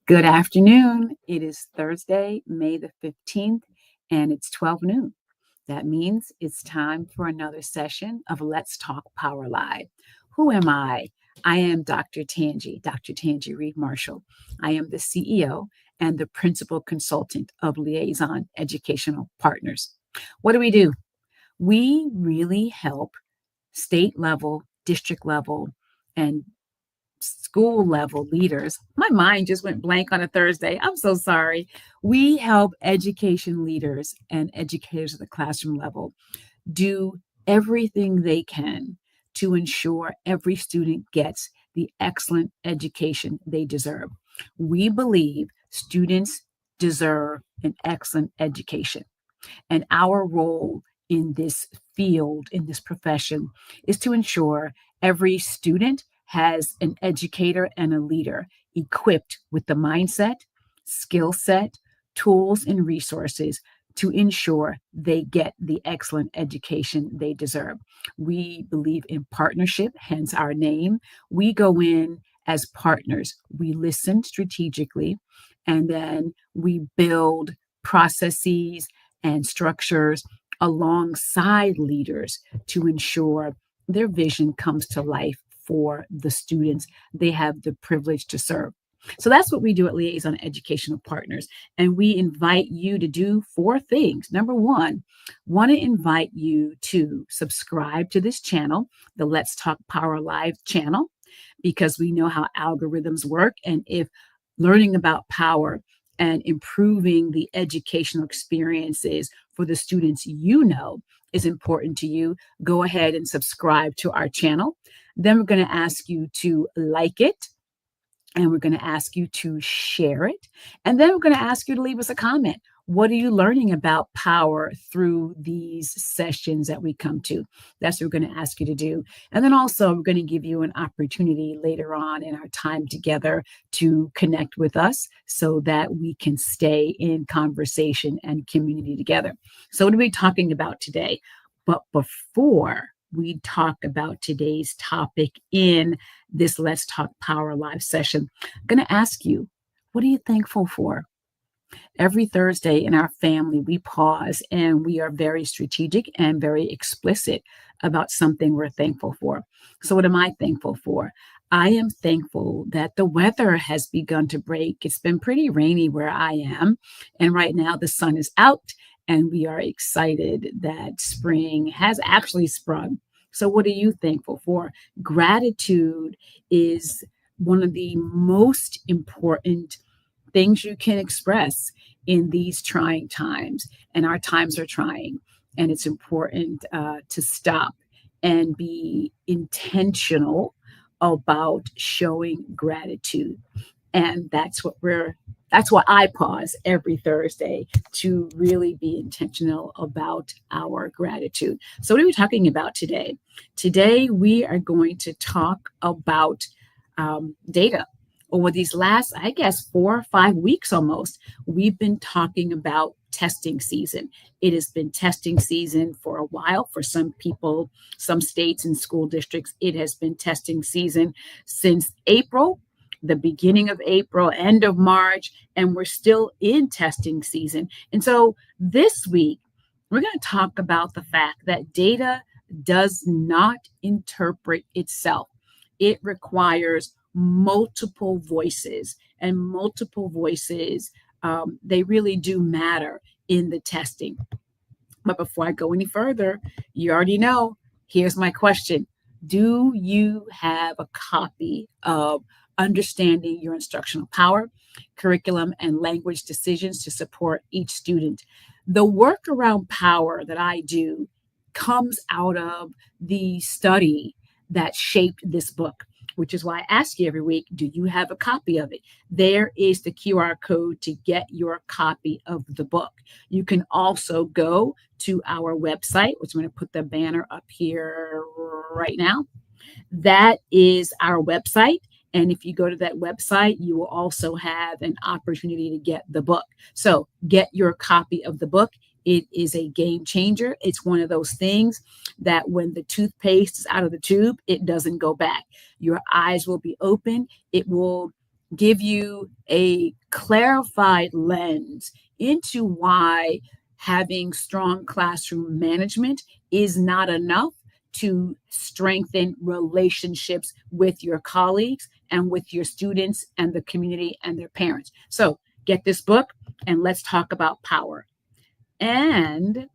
Good afternoon. It is Thursday, May the 15th, and it's 12 noon. That means it's time for another session of Let's Talk Power Live. Who am I? I am Dr. Tanji Reed Marshall. I am the CEO and the principal consultant of Liaison Educational Partners. What do? We really help state level, district level, and school level leaders. My mind just went blank on a Thursday. I'm so sorry. We help education leaders and educators at the classroom level do everything they can to ensure every student gets the excellent education they deserve. We believe students deserve an excellent education. And our role in this field, in this profession, is to ensure every student has an educator and a leader equipped with the mindset, skill set, tools, and resources to ensure they get the excellent education they deserve. We believe in partnership, hence our name. We go in as partners. We listen strategically, and then we build processes and structures alongside leaders to ensure their vision comes to life for the students they have the privilege to serve. So that's what we do at Liaison Educational Partners. And we invite you to do four things. Number one, want to invite you to subscribe to this channel, the Let's Talk Power Live channel, because we know how algorithms work. And if learning about power and improving the educational experiences for the students is important to you, go ahead and subscribe to our channel. Then we're going to ask you to like it, and we're going to ask you to share it. And then we're going to ask you to leave us a comment. What are you learning about power through these sessions that we come to? That's what we're going to ask you to do. And then also, we're going to give you an opportunity later on in our time together to connect with us so that we can stay in conversation and community together. So, what are we talking about today? But before we talk about today's topic in this Let's Talk Power Live session, I'm going to ask you, what are you thankful for? Every Thursday in our family, we pause and we are very strategic and very explicit about something we're thankful for. So, what am I thankful for? I am thankful that the weather has begun to break. It's been pretty rainy where I am. And right now, the sun is out, and we are excited that spring has actually sprung. So, what are you thankful for? Gratitude is one of the most important things you can express in these trying times. And our times are trying. And it's important to stop and be intentional about showing gratitude. And that's why I pause every Thursday to really be intentional about our gratitude. So, what are we talking about today? Today, we are going to talk about data. Over these last, I guess, 4 or 5 weeks almost, we've been talking about testing season. It has been testing season for a while for some people, some states and school districts. It has been testing season since April, the beginning of April, end of March, and we're still in testing season. And so this week, we're going to talk about the fact that data does not interpret itself. It requires multiple voices, and multiple voices, they really do matter in the testing. But before I go any further, you already know, here's my question. Do you have a copy of Understanding Your Instructional Power, Curriculum and Language Decisions to Support Each Student? The work around power that I do comes out of the study that shaped this book, which is why I ask you every week, do you have a copy of it? There is the QR code to get your copy of the book. You can also go to our website, which I'm going to put the banner up here right now. That is our website. And if you go to that website, you will also have an opportunity to get the book. So get your copy of the book. It is a game changer. It's one of those things that when the toothpaste is out of the tube, it doesn't go back. Your eyes will be open. It will give you a clarified lens into why having strong classroom management is not enough to strengthen relationships with your colleagues and with your students and the community and their parents. So get this book and let's talk about power. And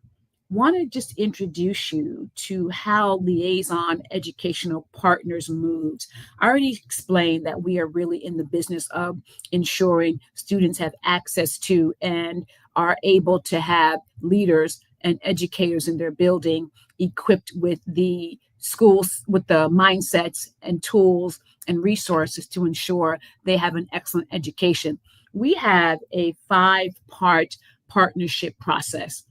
want to just introduce you to how Liaison Educational Partners moves. I already explained that we are really in the business of ensuring students have access to and are able to have leaders and educators in their building equipped with the schools, with the mindsets and tools and resources to ensure they have an excellent education. We have a 5-part partnership process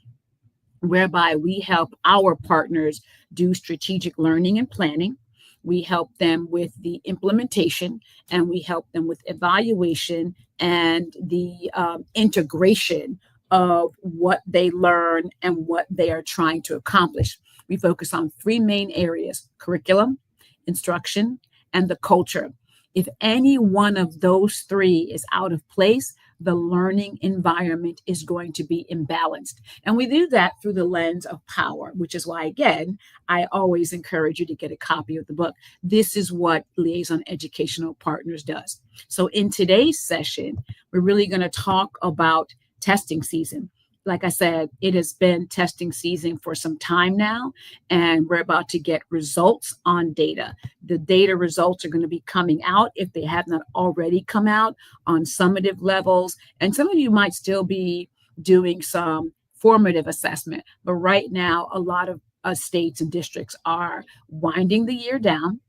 whereby we help our partners do strategic learning and planning. We help them with the implementation, and we help them with evaluation and the integration of what they learn and what they are trying to accomplish. We focus on 3 main areas: curriculum, instruction, and the culture. If any one of those 3 is out of place, the learning environment is going to be imbalanced. And we do that through the lens of power, which is why, again, I always encourage you to get a copy of the book. This is what Liaison Educational Partners does. So in today's session, we're really going to talk about testing season. Like I said, it has been testing season for some time now, and we're about to get results on data. The data results are going to be coming out, if they have not already come out, on summative levels. And some of you might still be doing some formative assessment. But right now, a lot of states and districts are winding the year down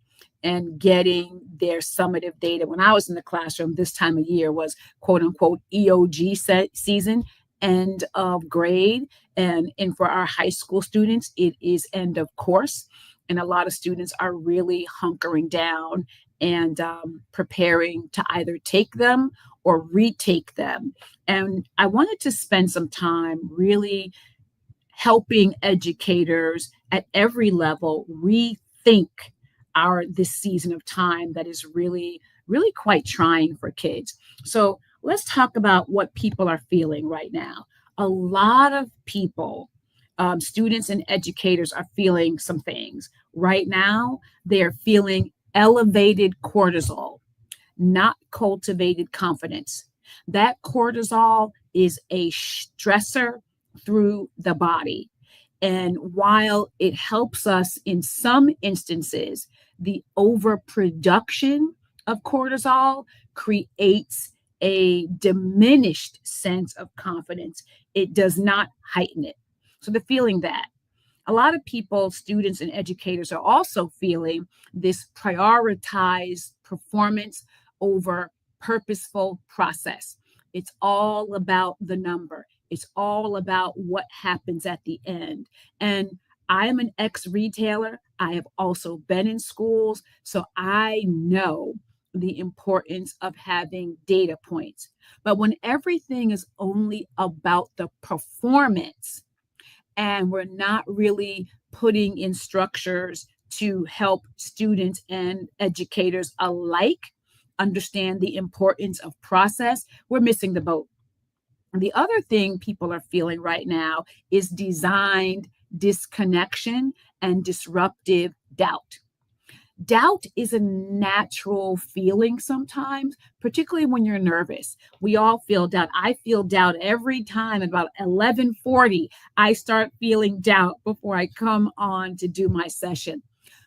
and getting their summative data. When I was in the classroom, this time of year was quote unquote EOG season, end of grade. And for our high school students, it is end of course. And a lot of students are really hunkering down and preparing to either take them or retake them. And I wanted to spend some time really helping educators at every level rethink this season of time that is really, really quite trying for kids. So let's talk about what people are feeling right now. A lot of people, students and educators, are feeling some things. Right now, they are feeling elevated cortisol, not cultivated confidence. That cortisol is a stressor through the body. And while it helps us in some instances, the overproduction of cortisol creates a diminished sense of confidence. It does not heighten it. So the feeling that a lot of people, students and educators, are also feeling this prioritized performance over purposeful process. It's all about the number. It's all about what happens at the end. And I am an ex-retailer. I have also been in schools, so I know the importance of having data points. But when everything is only about the performance, and we're not really putting in structures to help students and educators alike understand the importance of process, we're missing the boat. And the other thing people are feeling right now is designed disconnection and disruptive doubt. Doubt is a natural feeling sometimes, particularly when you're nervous. We all feel doubt. I feel doubt every time. About 11:40, I start feeling doubt before I come on to do my session.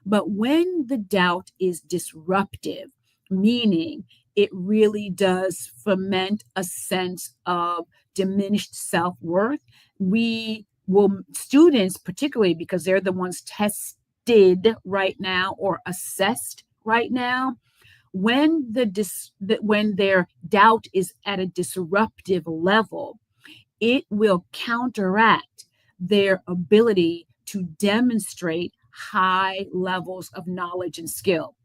But when the doubt is disruptive, meaning it really does foment a sense of diminished self-worth, we will, students particularly, because they're the ones tested right now or assessed right now, when when their doubt is at a disruptive level, it will counteract their ability to demonstrate high levels of knowledge and skill.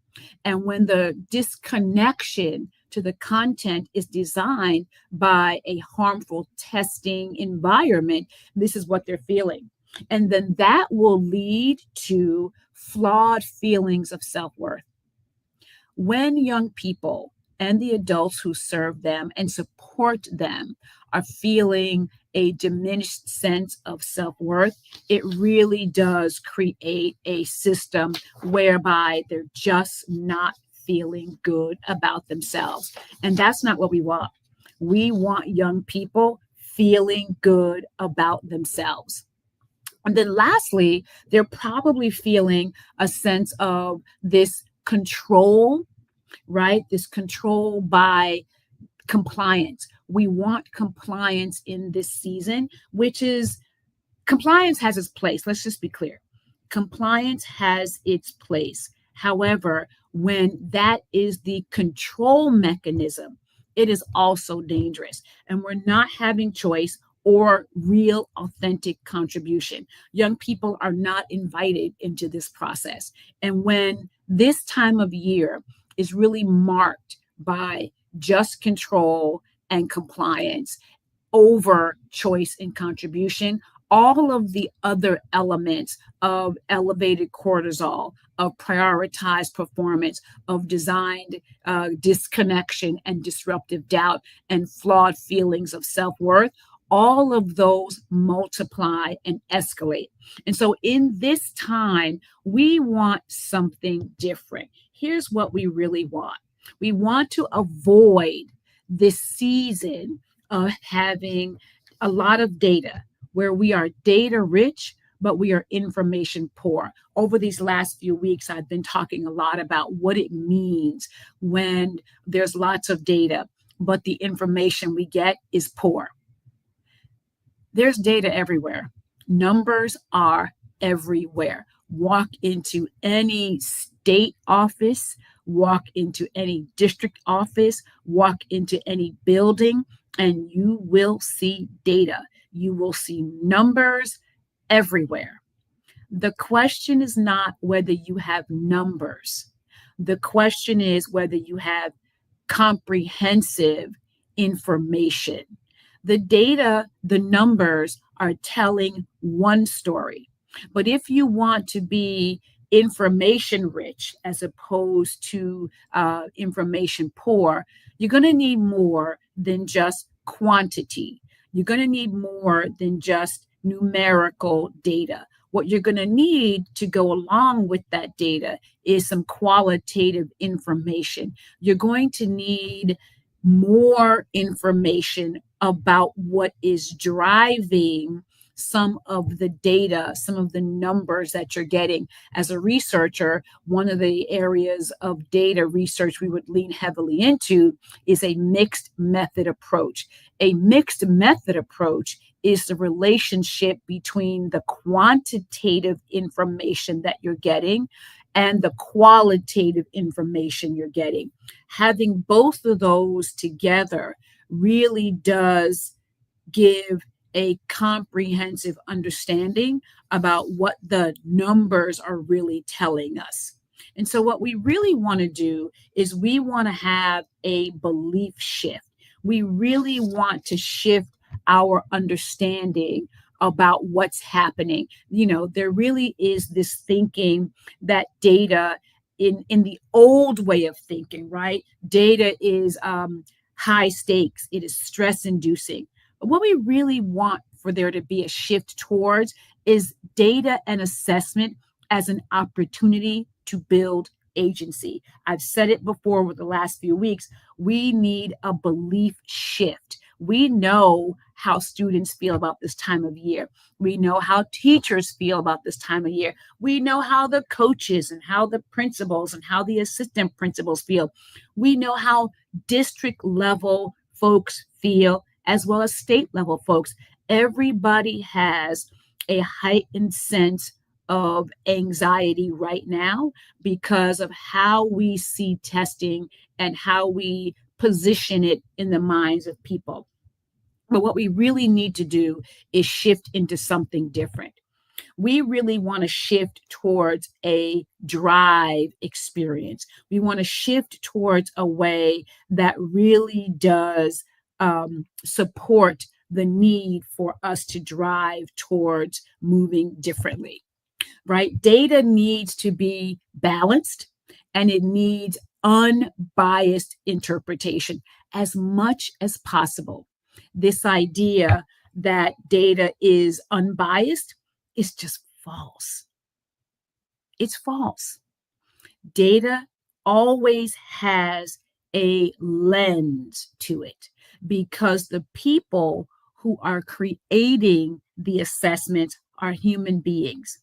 And when the disconnection to the content is designed by a harmful testing environment, this is what they're feeling. And then that will lead to flawed feelings of self worth. When young people and the adults who serve them and support them are feeling a diminished sense of self-worth, it really does create a system whereby they're just not feeling good about themselves. And that's not what we want. We want young people feeling good about themselves. And then lastly, they're probably feeling a sense of this control, right? This control by compliance. We want compliance in this season, which is compliance has its place. Let's just be clear. Compliance has its place. However, when that is the control mechanism, it is also dangerous. And we're not having choice or real authentic contribution. Young people are not invited into this process. And when this time of year is really marked by just control and compliance over choice and contribution, all of the other elements of elevated cortisol, of prioritized performance, of designed disconnection and disruptive doubt, and flawed feelings of self worth, all of those multiply and escalate. And so, in this time, we want something different. Here's what we really want: we want to avoid this season of having a lot of data where we are data rich, but we are information poor. Over these last few weeks, I've been talking a lot about what it means when there's lots of data, but the information we get is poor. There's data everywhere. Numbers are everywhere. Walk into any state office, walk into any district office, walk into any building, and you will see data. You will see numbers everywhere. The question is not whether you have numbers. The question is whether you have comprehensive information. The data, the numbers are telling one story. But if you want to be information rich as opposed to information poor, you're going to need more than just quantity. You're going to need more than just numerical data. What you're going to need to go along with that data is some qualitative information. You're going to need more information about what is driving some of the data, some of the numbers that you're getting. As a researcher, one of the areas of data research we would lean heavily into is a mixed method approach. A mixed method approach is the relationship between the quantitative information that you're getting and the qualitative information you're getting. Having both of those together really does give a comprehensive understanding about what the numbers are really telling us. And so, what we really want to do is we want to have a belief shift. We really want to shift our understanding about what's happening. You know, there really is this thinking that data in the old way of thinking, right? Data is high stakes, it is stress inducing. But what we really want for there to be a shift towards is data and assessment as an opportunity to build agency. I've said it before with the last few weeks. We need a belief shift. We know how students feel about this time of year. We know how teachers feel about this time of year. We know how the coaches and how the principals and how the assistant principals feel. We know how district level folks feel as well as state level folks. Everybody has a heightened sense of anxiety right now because of how we see testing and how we position it in the minds of people. But what we really need to do is shift into something different. We really want to shift towards a drive experience. We want to shift towards a way that really does support the need for us to drive towards moving differently, right? Data needs to be balanced and it needs unbiased interpretation as much as possible. This idea that data is unbiased is just false. It's false. Data always has a lens to it because the people who are creating the assessments are human beings.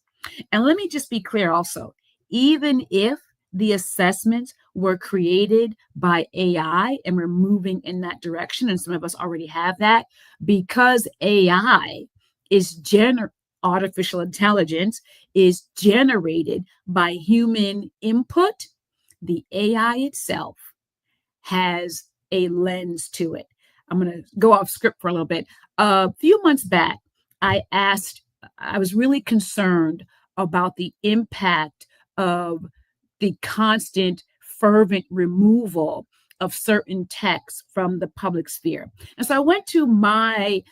And let me just be clear also, even if the assessments were created by AI and we're moving in that direction, and some of us already have that, because AI is artificial intelligence is generated by human input, the AI itself has a lens to it. I'm going to go off script for a little bit. A few months back, I was really concerned about the impact of the constant, fervent removal of certain texts from the public sphere. And so I went to my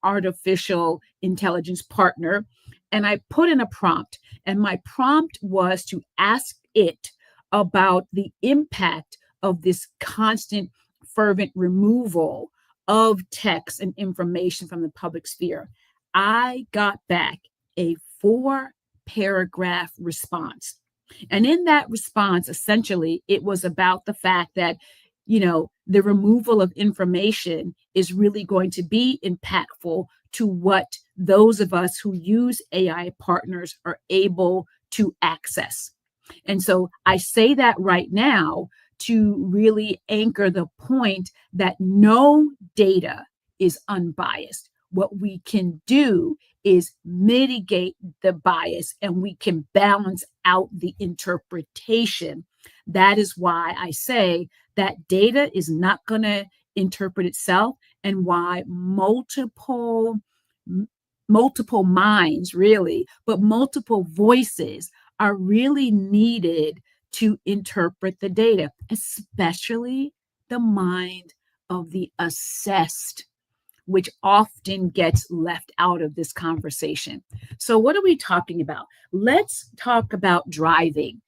artificial intelligence partner and I put in a prompt. And my prompt was to ask it about the impact of this constant, fervent removal of text and information from the public sphere. I got back a 4-paragraph response. And in that response, essentially, it was about the fact that, the removal of information is really going to be impactful to what those of us who use AI partners are able to access. And so I say that right now to really anchor the point that no data is unbiased. What we can do is mitigate the bias and we can balance out the interpretation. That is why I say that data is not going to interpret itself, and why multiple minds, really, but multiple voices are really needed to interpret the data, especially the mind of the assessed, which often gets left out of this conversation. So what are we talking about? Let's talk about driving.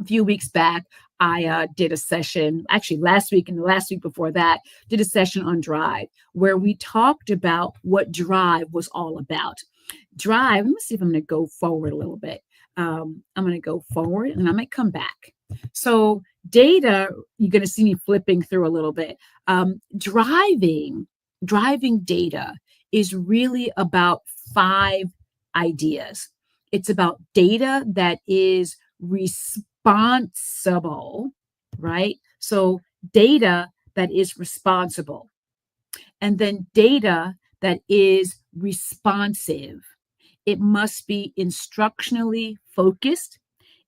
A few weeks back, I did a session, actually last week and the last week before that, did a session on drive where we talked about what drive was all about. Drive, let me see if I'm going to go forward a little bit. I'm going to go forward and I might come back. So data, you're going to see me flipping through a little bit. Driving data is really about 5 ideas. It's about data that is responsible, right? So data that is responsible, and then data that is responsive. It must be instructionally focused.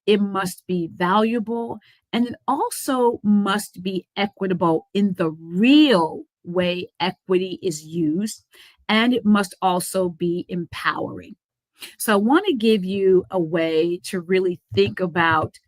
It must be valuable, and it also must be equitable in the real way equity is used, and it must also be empowering. So I want to give you a way to really think about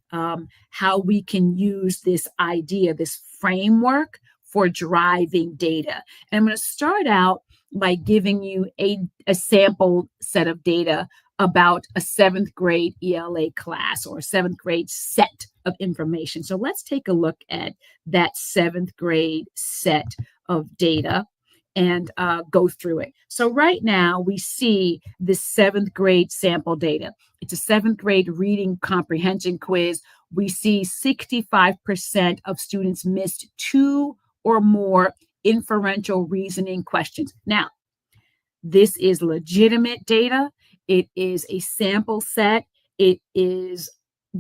how we can use this idea, this framework for driving data. And I'm going to start out by giving you a sample set of data about a 7th grade ELA class or a 7th grade set of information. So let's take a look at that 7th grade set of data and go through it. So right now we see the 7th grade sample data. It's a 7th grade reading comprehension quiz. We see 65% of students missed 2 or more inferential reasoning questions. Now, this is legitimate data. It is a sample set. It is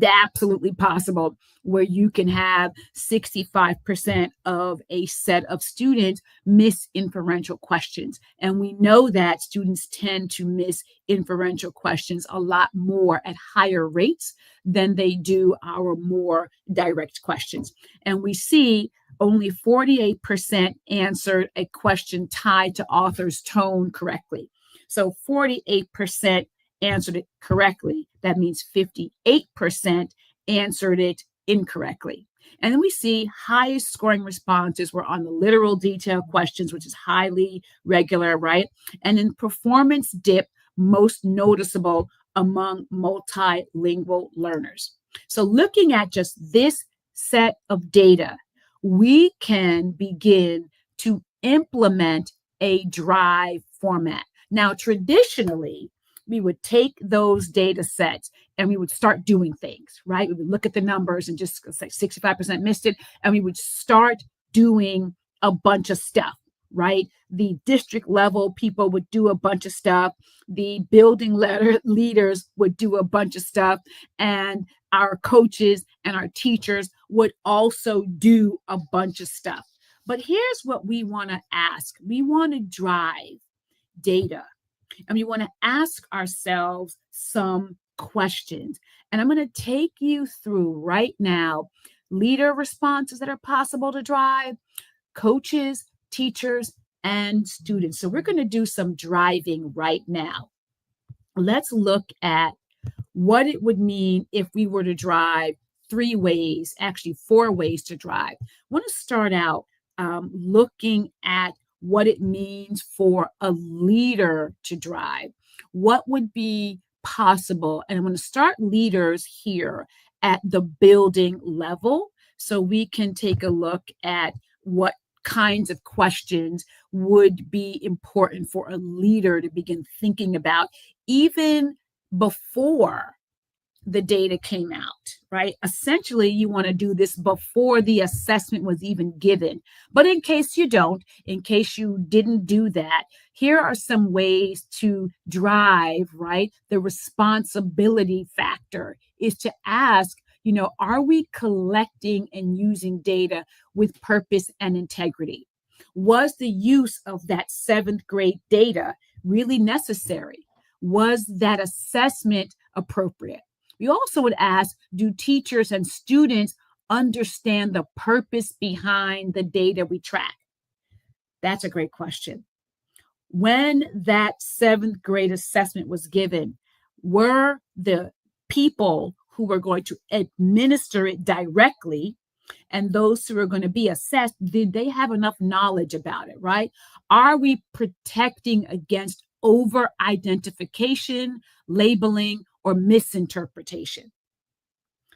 absolutely possible where you can have 65% of a set of students miss inferential questions. And we know that students tend to miss inferential questions a lot more at higher rates than they do our more direct questions. And we see only 48% answered a question tied to author's tone correctly. So 48% answered it correctly. That means 58% answered it incorrectly. And then we see highest scoring responses were on the literal detail questions, which is highly regular, right? And then performance dip most noticeable among multilingual learners. So looking at just this set of data, we can begin to implement a drive format. Now, traditionally, we would take those data sets and we would start doing things, right? We would look at the numbers and just say 65% missed it, and we would start doing a bunch of stuff, right? The district level people would do a bunch of stuff. The building leaders would do a bunch of stuff. And our coaches and our teachers would also do a bunch of stuff. But here's what we want to ask. We want to drive data, and we want to ask ourselves some questions. And I'm going to take you through right now leader responses that are possible to drive, coaches, teachers, and students. So we're going to do some driving right now. Let's look at what it would mean if we were to drive 3 ways, actually 4 ways to drive. I want to start out looking at what it means for a leader to drive. What would be possible? And I'm going to start leaders here at the building level so we can take a look at what kinds of questions would be important for a leader to begin thinking about even before the data came out, right? Essentially, you want to do this before the assessment was even given. But in case you don't, in case you didn't do that, here are some ways to drive, right? The responsibility factor is to ask, are we collecting and using data with purpose and integrity? Was the use of that 7th grade data really necessary? Was that assessment appropriate? We also would ask, do teachers and students understand the purpose behind the data we track? That's a great question. When that 7th grade assessment was given, were the people who were going to administer it directly and those who are going to be assessed, did they have enough knowledge about it, right? Are we protecting against over-identification, labeling, or misinterpretation?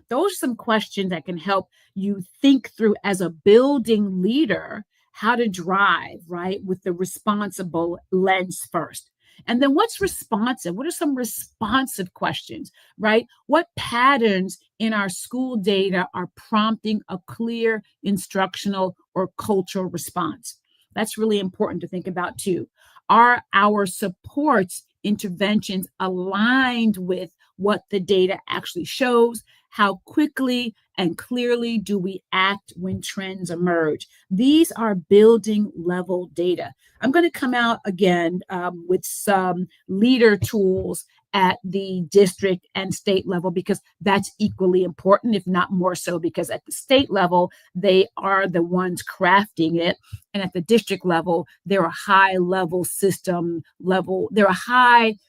Those are some questions that can help you think through as a building leader how to drive, right, with the responsible lens first. And then what's responsive? What are some responsive questions, right? What patterns in our school data are prompting a clear instructional or cultural response? That's really important to think about too. Are our supports interventions aligned with what the data actually shows? How quickly and clearly do we act when trends emerge? These are building level data. I'm going to come out again with some leader tools at the district and state level because that's equally important, if not more so, because at the state level, they are the ones crafting it. And at the district level, they're a high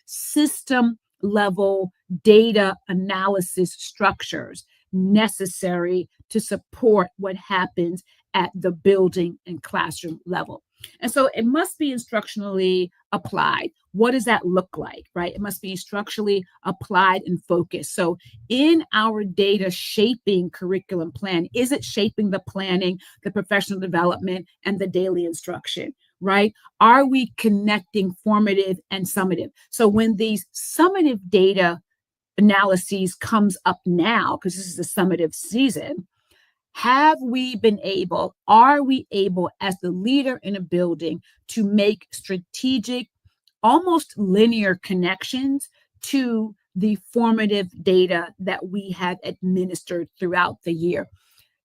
system level data analysis structures necessary to support what happens at the building and classroom level. And so it must be instructionally applied. What does that look like, right? It must be instructionally applied and focused. So in our data shaping curriculum plan, is it shaping the planning, the professional development, and the daily instruction, right? Are we connecting formative and summative? So when these summative data analyses comes up now, because this is the summative season, are we able as the leader in a building to make strategic, almost linear connections to the formative data that we have administered throughout the year?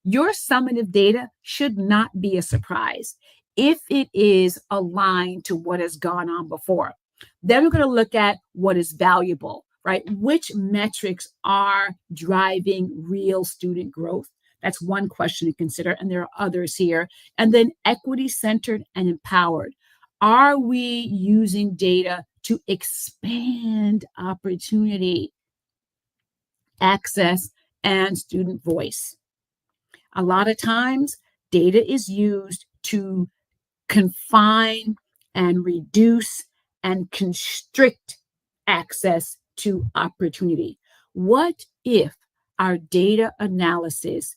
Your summative data should not be a surprise if it is aligned to what has gone on before. Then we're going to look at what is valuable, right? Which metrics are driving real student growth? That's one question to consider, and there are others here. And then equity-centered and empowered. Are we using data to expand opportunity, access, and student voice? A lot of times, data is used to confine and reduce and constrict access to opportunity. What if our data analysis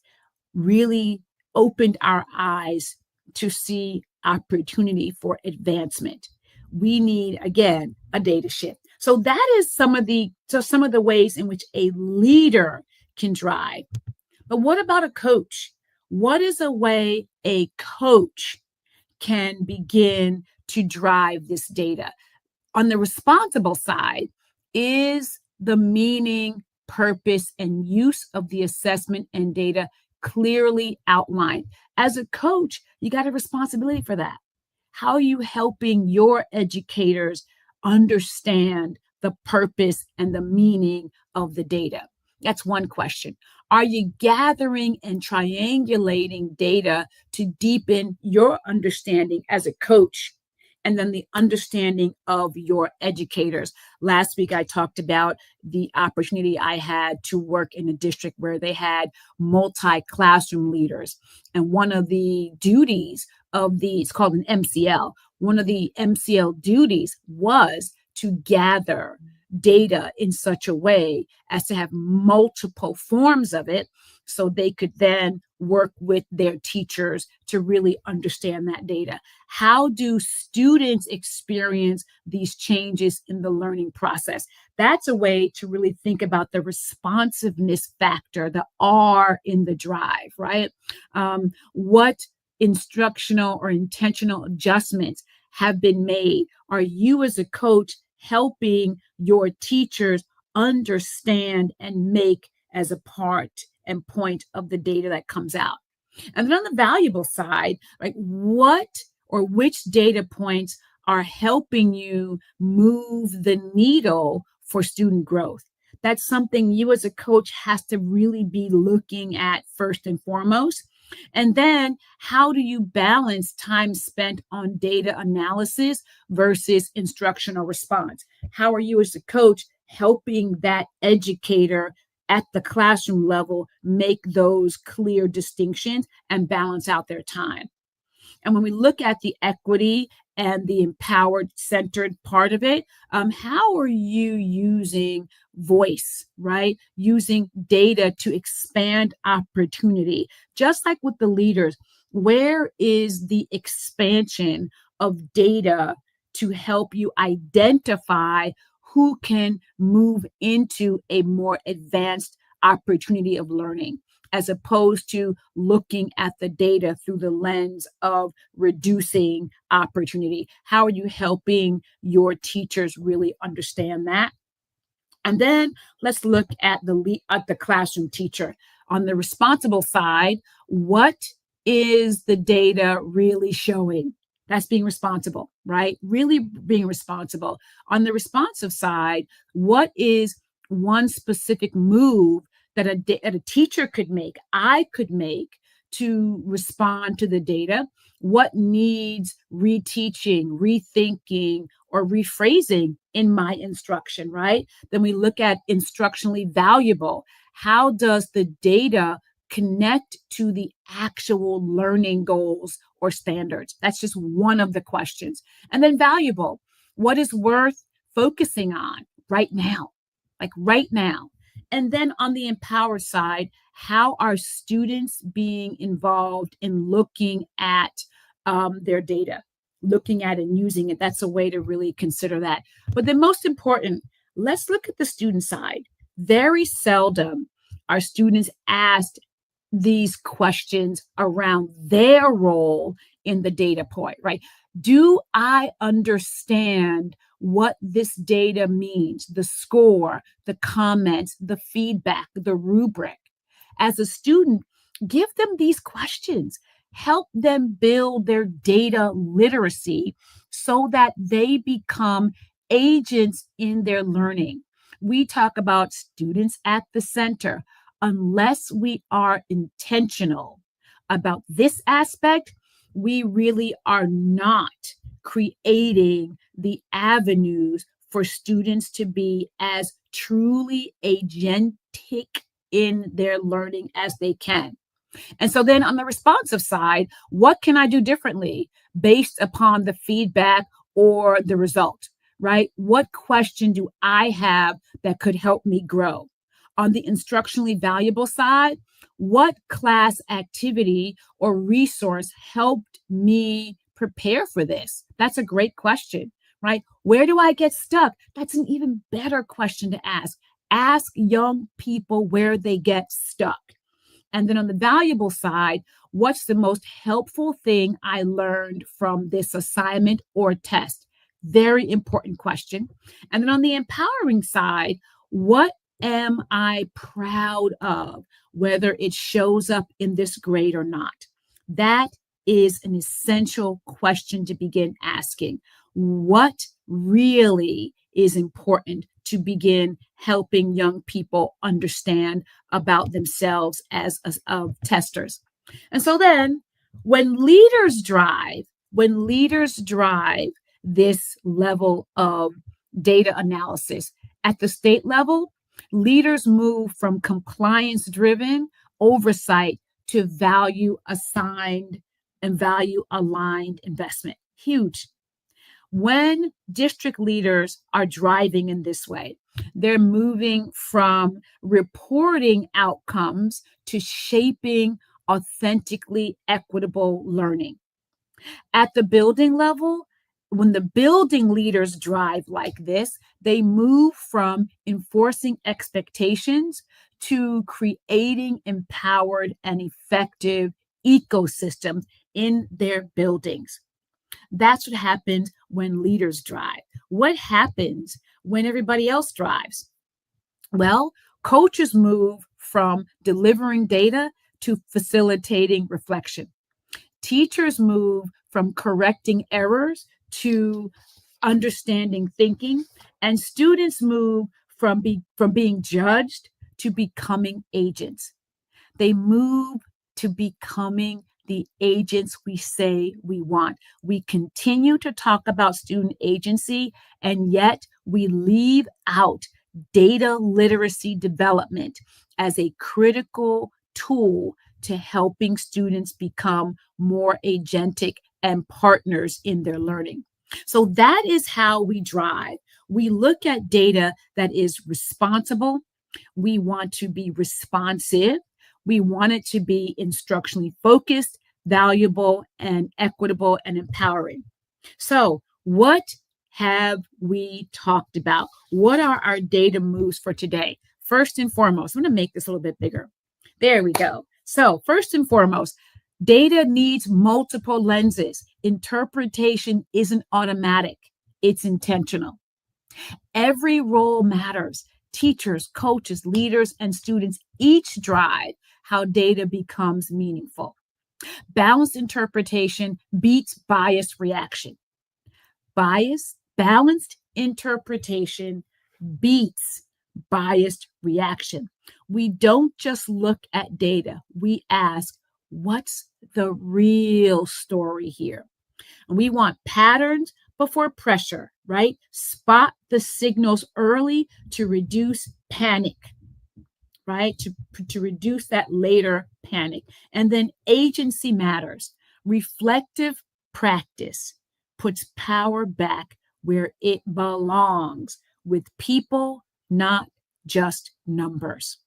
really opened our eyes to see opportunity for advancement. We need, again, a data shift. So that is some of the ways in which a leader can drive. But what about a coach? What is a way a coach can begin to drive this data? On the responsible side, is the meaning, purpose, and use of the assessment and data clearly outlined? As a coach, you got a responsibility for that. How are you helping your educators understand the purpose and the meaning of the data? That's one question. Are you gathering and triangulating data to deepen your understanding as a coach and then the understanding of your educators? Last week, I talked about the opportunity I had to work in a district where they had multi-classroom leaders. And one of the duties of it's called an MCL. One of the MCL duties was to gather data in such a way as to have multiple forms of it so they could then work with their teachers to really understand that data. How do students experience these changes in the learning process? That's a way to really think about the responsiveness factor, the R in the drive, right? What instructional or intentional adjustments have been made? Are you as a coach helping your teachers understand and make as a part and point of the data that comes out? And then on the valuable side, like what or which data points are helping you move the needle for student growth? That's something you as a coach has to really be looking at first and foremost. And then how do you balance time spent on data analysis versus instructional response? How are you as a coach helping that educator at the classroom level make those clear distinctions and balance out their time? And when we look at the equity and the empowered centered part of it, how are you using voice, right? Using data to expand opportunity? Just like with the leaders, where is the expansion of data to help you identify who can move into a more advanced opportunity of learning, as opposed to looking at the data through the lens of reducing opportunity? How are you helping your teachers really understand that? And then let's look at the classroom teacher. On the responsible side, what is the data really showing? That's being responsible, right? Really being responsible. On the responsive side, what is one specific move that a teacher could make, I could make, to respond to the data? What needs reteaching, rethinking, or rephrasing in my instruction, right? Then we look at instructionally valuable. How does the data connect to the actual learning goals or standards? That's just one of the questions. And then valuable. What is worth focusing on right now? Like right now. And then on the empowered side, how are students being involved in looking at their data, looking at and using it? That's a way to really consider that. But the most important, let's look at the student side. Very seldom are students asked these questions around their role in the data point, right? Do I understand what this data means? The score, the comments, the feedback, the rubric. As a student, give them these questions. Help them build their data literacy so that they become agents in their learning. We talk about students at the center. Unless we are intentional about this aspect, we really are not creating the avenues for students to be as truly agentic in their learning as they can. And so then on the responsive side, what can I do differently based upon the feedback or the result, right? What question do I have that could help me grow? On the instructionally valuable side, what class activity or resource helped me prepare for this? That's a great question, right? Where do I get stuck? That's an even better question to ask. Ask young people where they get stuck. And then on the valuable side, what's the most helpful thing I learned from this assignment or test? Very important question. And then on the empowering side, what am I proud of, whether it shows up in this grade or not? That is an essential question to begin asking. What really is important to begin helping young people understand about themselves as testers? And so then when leaders drive this level of data analysis at the state level, leaders move from compliance driven oversight to value assigned and value aligned investment. Huge. When district leaders are driving in this way, they're moving from reporting outcomes to shaping authentically equitable learning. At the building level, when the building leaders drive like this, they move from enforcing expectations to creating empowered and effective ecosystems in their buildings. That's what happens when leaders drive. What happens when everybody else drives? Well, coaches move from delivering data to facilitating reflection. Teachers move from correcting errors to understanding thinking, and students move from being judged to becoming agents. They move to becoming the agents we say we want. We continue to talk about student agency, and yet we leave out data literacy development as a critical tool to helping students become more agentic and partners in their learning. So that is how we drive. We look at data that is responsible. We want to be responsive. We want it to be instructionally focused, valuable, and equitable and empowering. So, what have we talked about? What are our data moves for today? First and foremost, I'm going to make this a little bit bigger. There we go. So, first and foremost, data needs multiple lenses. Interpretation isn't automatic, it's intentional. Every role matters. Teachers, coaches, leaders, and students each drive how data becomes meaningful. Balanced interpretation beats biased reaction. Balanced interpretation beats biased reaction. We don't just look at data. We ask, what's the real story here? And we want patterns before pressure, right? Spot the signals early to reduce panic, right? To reduce that later panic. And then agency matters. Reflective practice puts power back where it belongs, with people, not just numbers.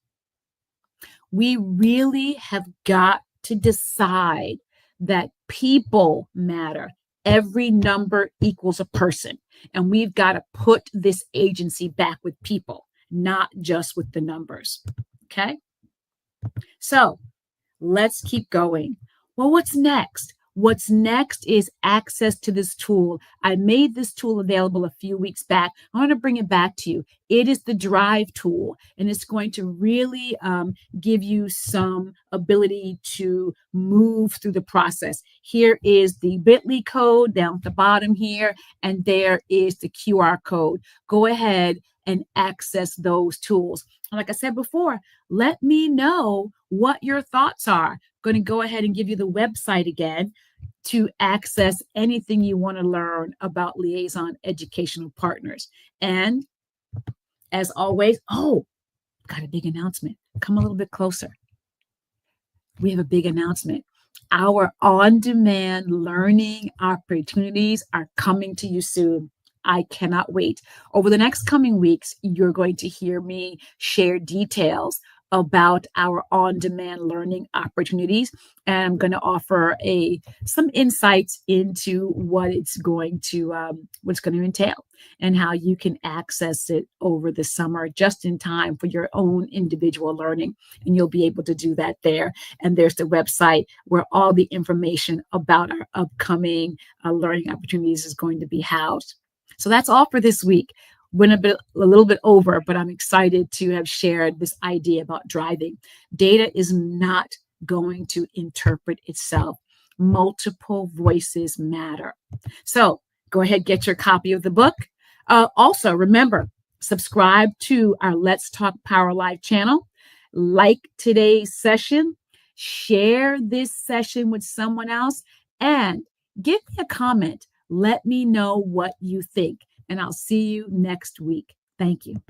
We really have got to decide that people matter. Every number equals a person. And we've got to put this agency back with people, not just with the numbers. Okay? So let's keep going. Well, what's next? What's next is access to this tool. I made this tool available a few weeks back. I want to bring it back to you. It is the Drive tool, and it's going to really give you some ability to move through the process. Here is the bit.ly code down at the bottom here, and there is the QR code. Go ahead and access those tools. Like I said before, let me know what your thoughts are. Going to go ahead and give you the website again to access anything you want to learn about Liaison Educational Partners. And as always, got a big announcement. Come a little bit closer. We have a big announcement. Our on-demand learning opportunities are coming to you soon. I cannot wait. Over the next coming weeks, you're going to hear me share details about our on-demand learning opportunities. And I'm going to offer some insights into what's going to entail and how you can access it over the summer just in time for your own individual learning. And you'll be able to do that there. And there's the website where all the information about our upcoming learning opportunities is going to be housed. So that's all for this week. Went a little bit over, but I'm excited to have shared this idea about driving. Data is not going to interpret itself. Multiple voices matter. So go ahead, get your copy of the book. Also, remember, subscribe to our Let's Talk Power Live channel. Like today's session. Share this session with someone else. And give me a comment. Let me know what you think. And I'll see you next week. Thank you.